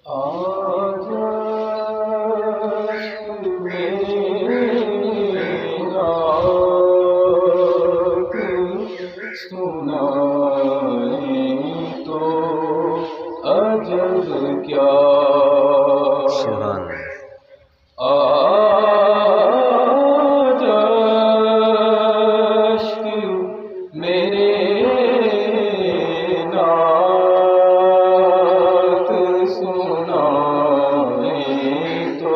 آج میری نعت سنائیں تو عجب کیا سبحان اللہ۔ آج عشق میرے نعت سنائیں تو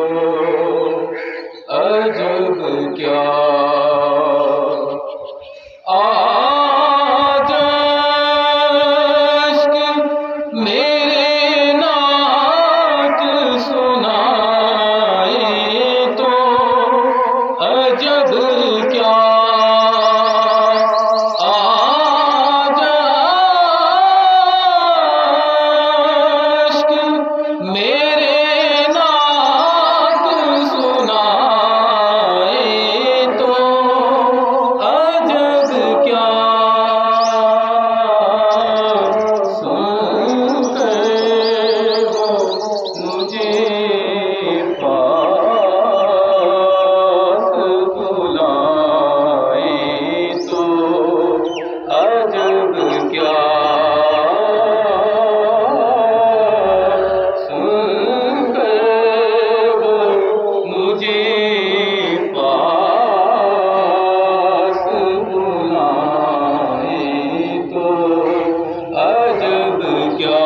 عجب کیا آج عشق میرے نعت سنائیں تو عجب کیا آج عشق میرے نعت سنائیں تو عجب کیا سن کر وہ مجھے پاس بلائیں تو عجب کیا سن کر وہ مجھے پاس بلائیں تو عجب کیا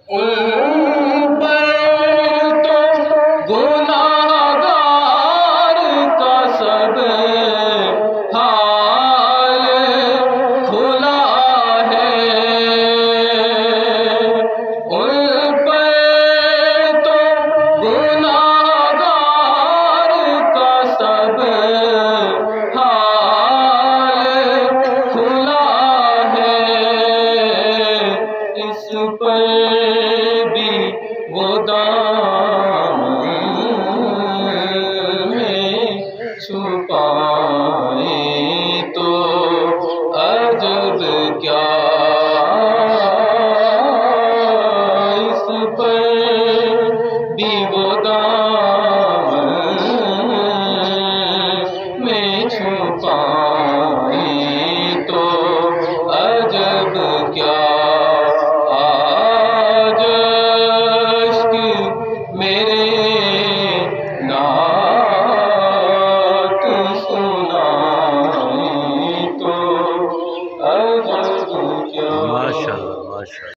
ان پر تو گناہگار کا سب حال کھلا ہے ان پر تو گناہگار کا سب حال کھلا ہے اس پر بھی وہ دامن میں چھپائیں تو عجب کیا اس پر بھی وہ دامن میں چھپائیں تو عجب کیا آج عشق میرے نعت سنائیں تو عجب کیا ماشاء اللہ ماشاء اللہ۔